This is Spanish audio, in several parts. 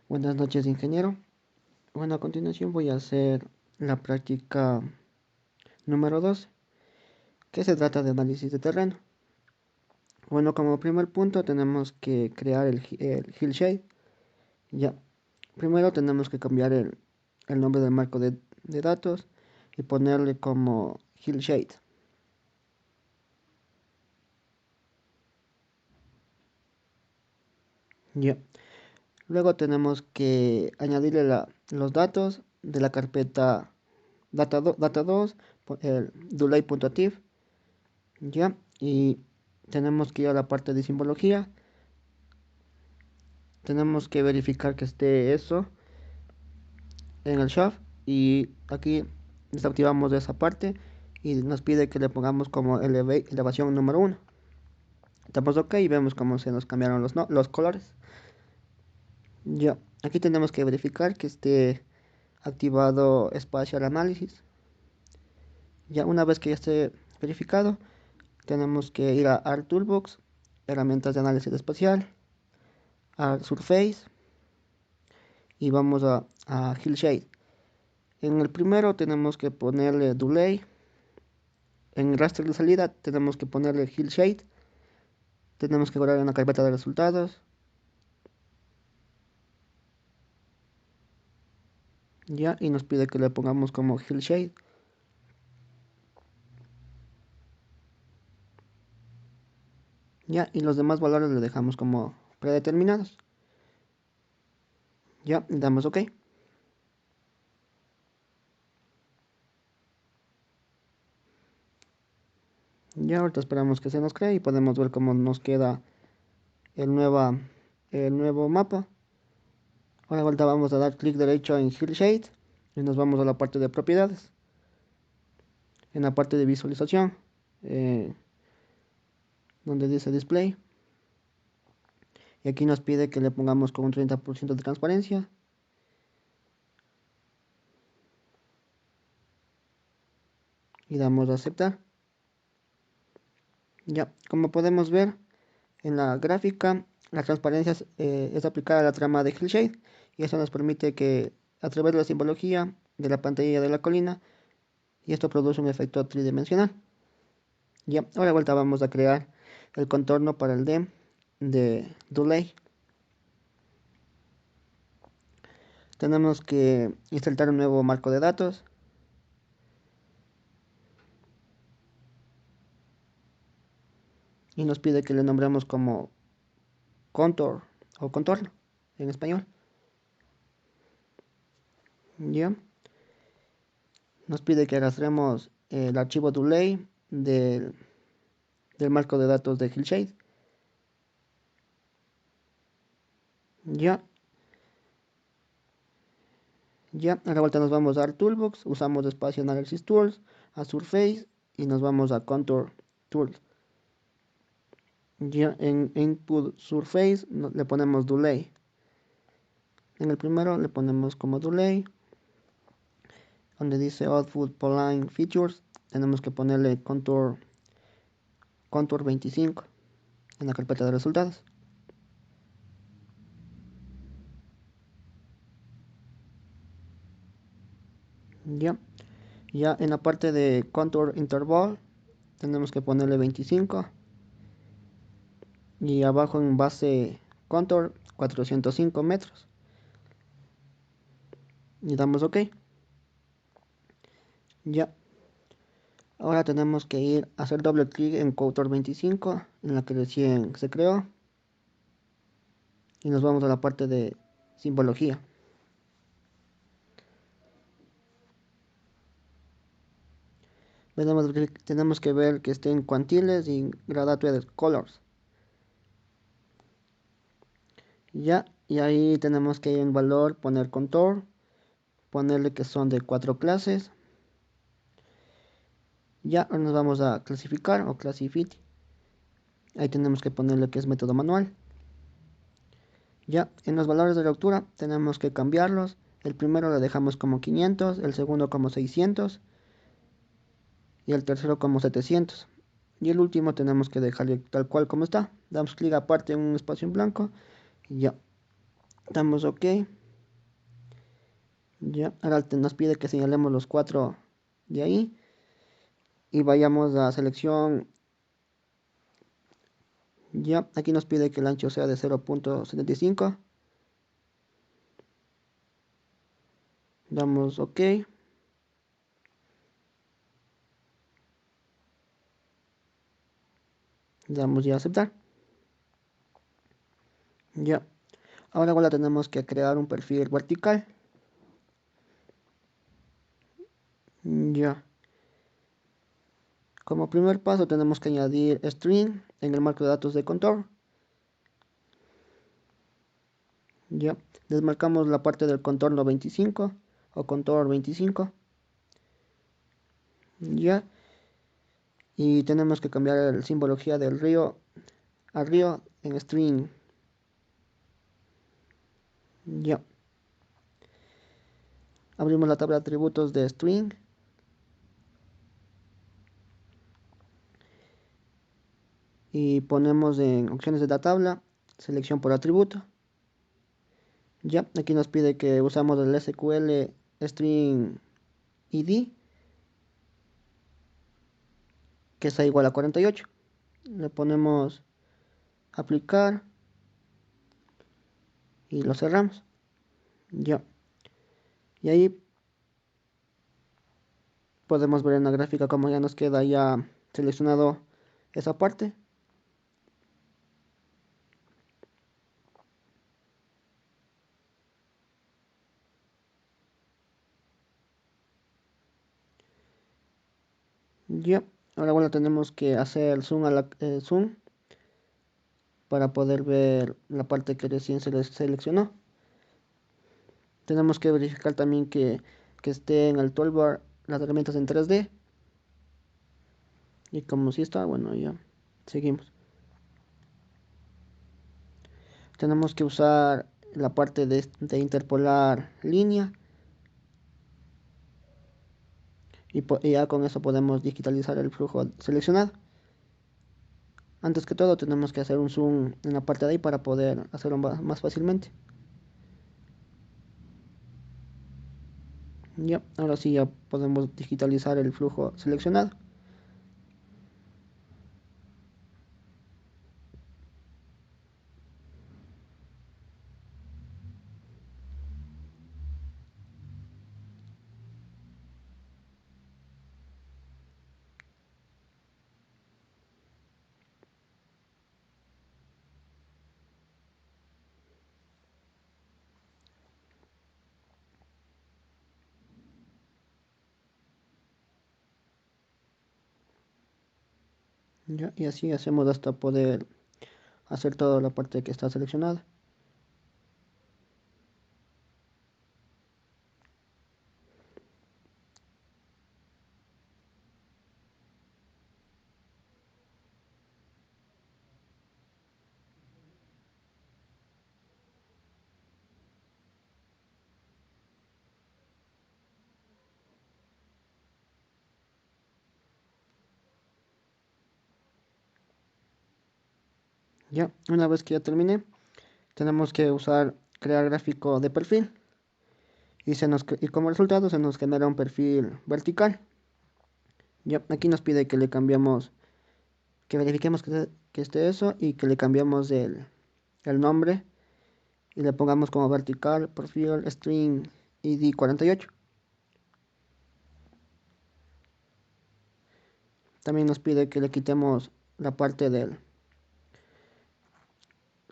Buenas noches, ingeniero. Bueno, a continuación voy a hacer la práctica número 2, que se trata de análisis de terreno. Bueno, como primer punto tenemos que crear el hillshade. Ya, primero tenemos que cambiar el nombre del marco de datos y ponerle como hillshade. Ya, luego tenemos que añadirle los datos de la carpeta data2, el delay.tif. Ya, y tenemos que ir a la parte de simbología. Tenemos que verificar que esté eso en el shaft y aquí desactivamos esa parte y nos pide que le pongamos como elevación número 1. Damos OK y vemos cómo se nos cambiaron los colores. Ya, aquí tenemos que verificar que esté activado Spatial Analysis. Ya una vez que ya esté verificado, tenemos que ir a Art Toolbox, herramientas de análisis espacial, Art Surface y vamos a Hillshade. En el primero tenemos que ponerle delay. En el raster de salida tenemos que ponerle hillshade. Tenemos que guardar en la carpeta de resultados. Ya, y nos pide que le pongamos como hillshade. Ya, y los demás valores le dejamos como predeterminados. Ya, damos OK. Ya, ahorita esperamos que se nos cree y podemos ver cómo nos queda el, el nuevo mapa. Ahora vamos a dar clic derecho en hillshade y nos vamos a la parte de propiedades. En la parte de visualización, donde dice display. Y aquí nos pide que le pongamos con un 30% de transparencia. Y damos a aceptar. Ya, como podemos ver en la gráfica, la transparencia es aplicada a la trama de hillshade y eso nos permite que a través de la simbología de la pantalla de la colina y esto produce un efecto tridimensional. Ya, ahora de vuelta vamos a crear el contorno para el DEM de delay. Tenemos que insertar un nuevo marco de datos. Y nos pide que le nombremos como contour o contorno en español. Ya. Nos pide que arrastremos el archivo delay del marco de datos de hillshade. Ya. Ya, a la vuelta nos vamos a Art Toolbox, usamos Spatial Analysis Tools, a Surface y nos vamos a Contour Tools. Ya en Input Surface le ponemos Delay. En el primero le ponemos como Delay, donde dice Output Polyline Features, tenemos que ponerle Contour 25 en la carpeta de resultados. Ya, ya en la parte de Contour Interval tenemos que ponerle 25 y abajo en base Contour 405 metros y damos OK. Ya, ahora tenemos que ir a hacer doble clic en Contour 25 en la que recién se creó y nos vamos a la parte de simbología. Tenemos que ver que esté en cuantiles y gradated colors. Ya, y ahí tenemos que ir en valor, poner contour, ponerle que son de 4 clases. Ya, ahora nos vamos a clasificar o classify. Ahí tenemos que ponerle que es método manual. Ya, en los valores de lectura tenemos que cambiarlos. El primero lo dejamos como 500, el segundo como 600 y el tercero como 700. Y el último tenemos que dejarle tal cual como está. Damos clic aparte en un espacio en blanco y ya. Damos OK. Ya, ahora nos pide que señalemos los cuatro de ahí y vayamos a selección. Ya, aquí nos pide que el ancho sea de 0.75. Damos OK. Damos ya a aceptar. Ya. Ahora tenemos que crear un perfil vertical. Ya. Como primer paso tenemos que añadir string en el marco de datos de contour. Ya. Desmarcamos la parte del contorno 25 o contour 25. Ya. Y tenemos que cambiar la simbología del río a río en string. Ya. Abrimos la tabla de atributos de string. Y ponemos en opciones de la tabla, selección por atributo. Ya, aquí nos pide que usamos el SQL string id, que sea igual a 48. Le ponemos aplicar y lo cerramos. Ya. Y ahí podemos ver en la gráfica cómo ya nos queda ya seleccionado esa parte. Ya. Ahora bueno, tenemos que hacer zoom a zoom para poder ver la parte que recién se seleccionó. Tenemos que verificar también que esté en el toolbar las herramientas en 3D. Y como si está, bueno, ya seguimos. Tenemos que usar la parte de interpolar línea. Y ya con eso podemos digitalizar el flujo seleccionado. Antes que todo tenemos que hacer un zoom en la parte de ahí para poder hacerlo más fácilmente. Ya, ahora sí ya podemos digitalizar el flujo seleccionado. Ya, y así hacemos hasta poder hacer toda la parte que está seleccionada. Ya, una vez que ya terminé, tenemos que usar crear gráfico de perfil y como resultado se nos genera un perfil vertical. Ya, aquí nos pide que le cambiamos, que verifiquemos que esté eso y que le cambiamos el nombre y le pongamos como vertical perfil string id 48. También nos pide que le quitemos la parte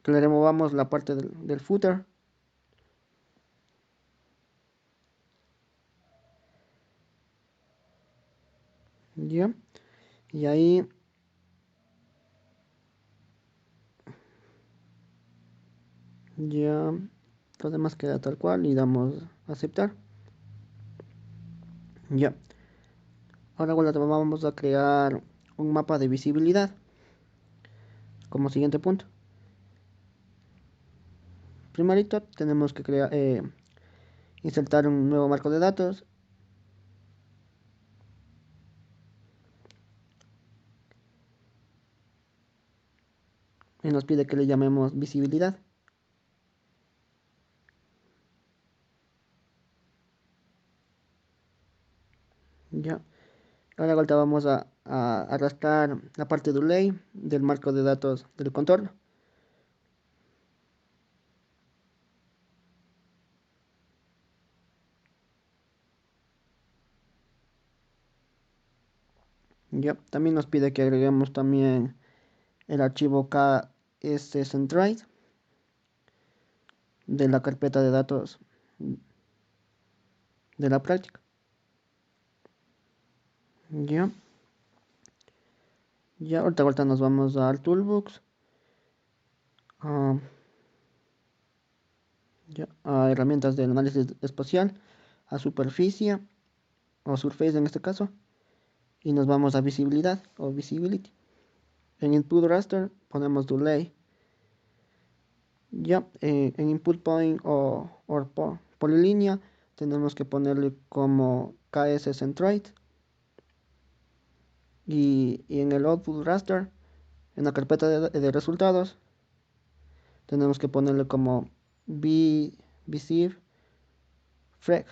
que le removamos la parte del footer. Ya, y ahí ya lo demás queda tal cual y damos a aceptar. Ya, ahora bueno, vamos a crear un mapa de visibilidad como siguiente punto. Primerito tenemos que crear, insertar un nuevo marco de datos y nos pide que le llamemos visibilidad. Ya. Ahora vuelta vamos a arrastrar la parte de delay del marco de datos del contorno. Ya. También nos pide que agreguemos también el archivo kscentride de la carpeta de datos de la práctica. Ya. Ya, ahorita nos vamos al Toolbox. Ya, a herramientas del análisis espacial, a superficie o surface en este caso, y nos vamos a visibilidad o visibility. En input raster ponemos delay. Ya, en input point o polilínea tenemos que ponerle como kscentroid, y en el output raster, en la carpeta de resultados, tenemos que ponerle como visive frag.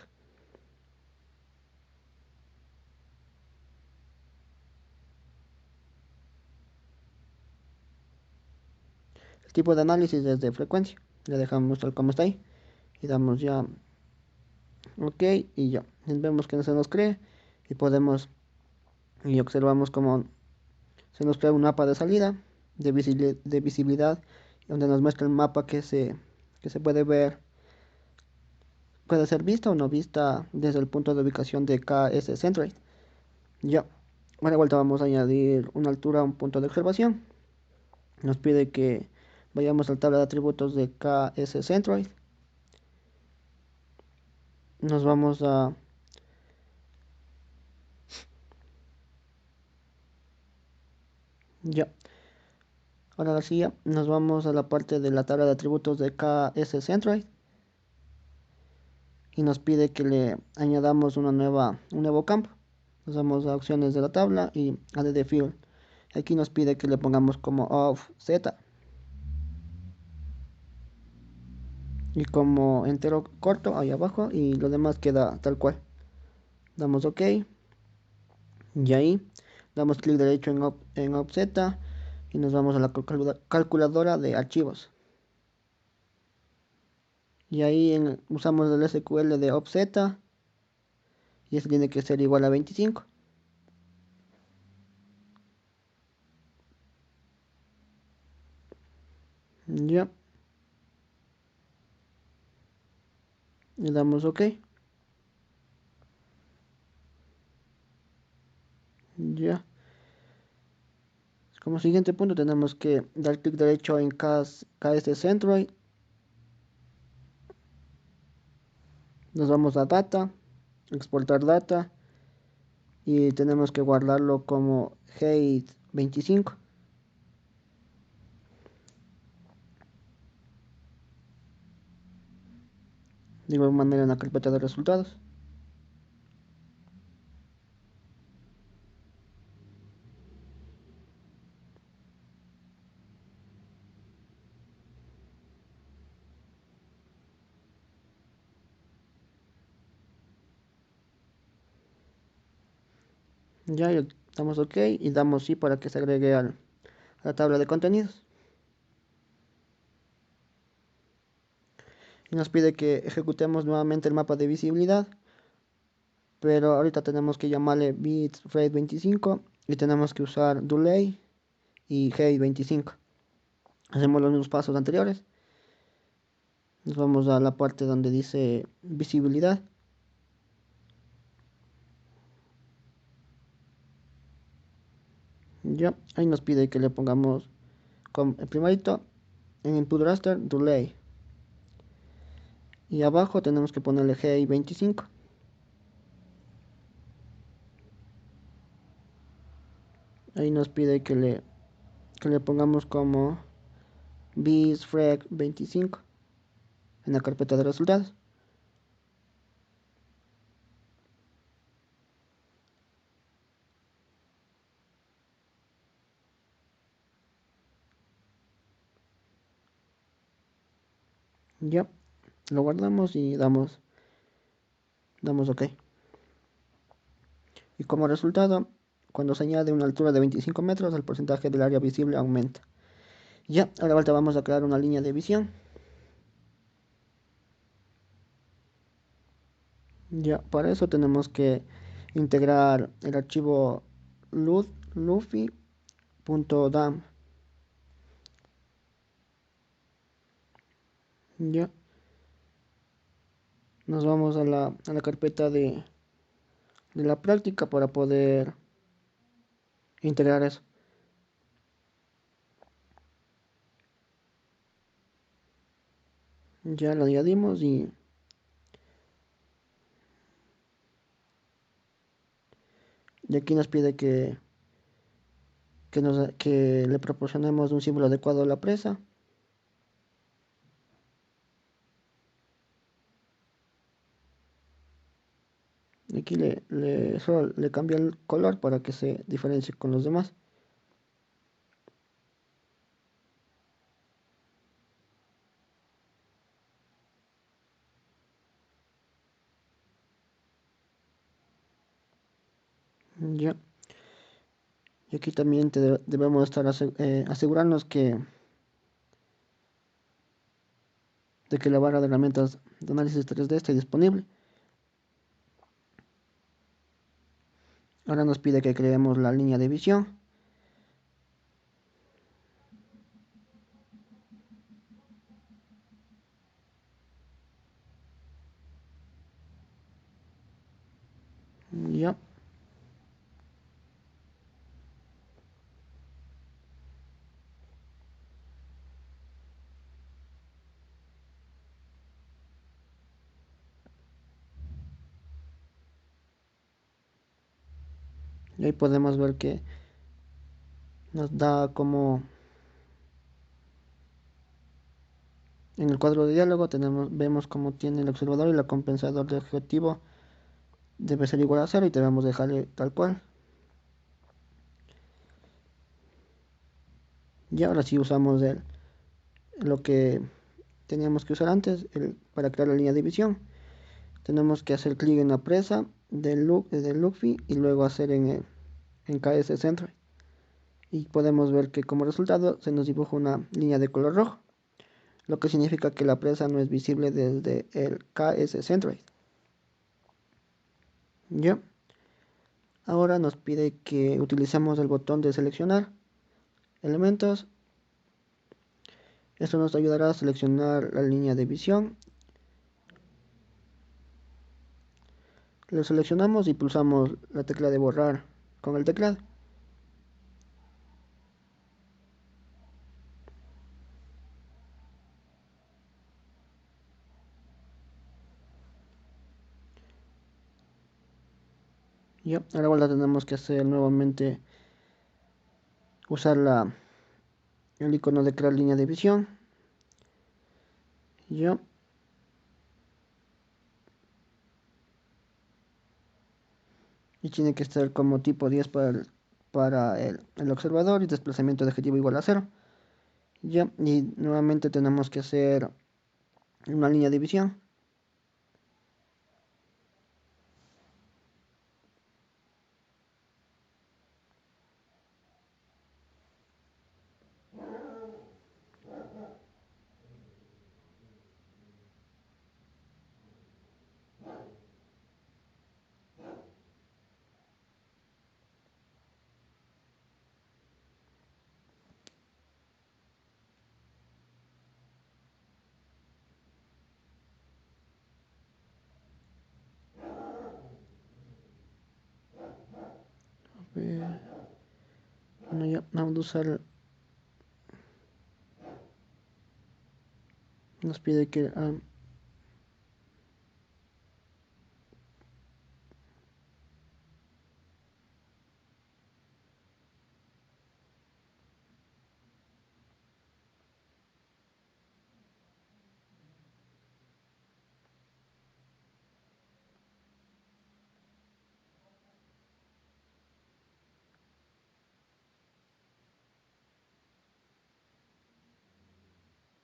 El tipo de análisis es de frecuencia. Le dejamos tal como está ahí y damos ya OK, y ya vemos que no se nos cree, y podemos, y observamos como se nos crea un mapa de salida de visibilidad, donde nos muestra el mapa que se puede ver, puede ser vista o no vista desde el punto de ubicación de kscentroid. Ya, ahora de vuelta vamos a añadir una altura a un punto de observación. Nos pide que vayamos a la tabla de atributos de kscentroid. Nos vamos a ya. Ahora sí, ya nos vamos a la parte de la tabla de atributos de kscentroid, y nos pide que le añadamos un nuevo campo. Nos vamos a opciones de la tabla y add field. Aquí nos pide que le pongamos como offset y como entero corto ahí abajo, y lo demás queda tal cual. Damos OK, y ahí damos clic derecho en offset y nos vamos a la calculadora de archivos. Y ahí usamos el SQL de offset, y este tiene que ser igual a 25. Ya, le damos OK. Ya, como siguiente punto tenemos que dar clic derecho en kscentroid. Nos vamos a data, exportar data, y tenemos que guardarlo como height 25. De igual manera en la carpeta de resultados. Ya damos OK y damos sí para que se agregue a la tabla de contenidos. Y nos pide que ejecutemos nuevamente el mapa de visibilidad, pero ahorita tenemos que llamarle bitrate 25 y tenemos que usar delay y height 25. Hacemos los mismos pasos anteriores. Nos vamos a la parte donde dice visibilidad. Ya, ahí nos pide que le pongamos como el primerito en input raster delay, y abajo tenemos que ponerle GI 25. Ahí nos pide que le pongamos como bisfrag 25 en la carpeta de resultados. Ya, lo guardamos y damos OK. Y como resultado, cuando se añade una altura de 25 metros, el porcentaje del área visible aumenta. Ya, ahora vuelta vamos a crear una línea de visión. Ya, para eso tenemos que integrar el archivo luffy.dam. Ya, nos vamos a la carpeta de la práctica para poder integrar eso. Ya lo añadimos y aquí nos pide que le proporcionemos un símbolo adecuado a la presa. Aquí solo le cambia el color para que se diferencie con los demás. Ya. Y aquí también debemos estar asegurarnos de que la barra de herramientas de análisis 3D esté disponible. Ahora nos pide que creemos la línea de visión. Ya. Y ahí podemos ver que nos da como en el cuadro de diálogo vemos cómo tiene el observador y el compensador de objetivo debe ser igual a cero y debemos dejarle tal cual. Y ahora sí usamos lo que teníamos que usar antes para crear la línea de visión. Tenemos que hacer clic en la presa del Luffy y luego hacer en KS Centro. Y podemos ver que como resultado se nos dibuja una línea de color rojo, lo que significa que la presa no es visible desde el KS Centroid. Ya. Ahora nos pide que utilicemos el botón de seleccionar elementos. Esto nos ayudará a seleccionar la línea de visión. Lo seleccionamos y pulsamos la tecla de borrar con el teclado. Ya, ahora tenemos que hacer nuevamente usar el icono de crear línea de visión. Ya. Y tiene que estar como tipo 10 para el observador y desplazamiento de objetivo igual a 0. Ya, y nuevamente tenemos que hacer una línea de visión. A ver, bueno, ya vamos a usar, nos pide que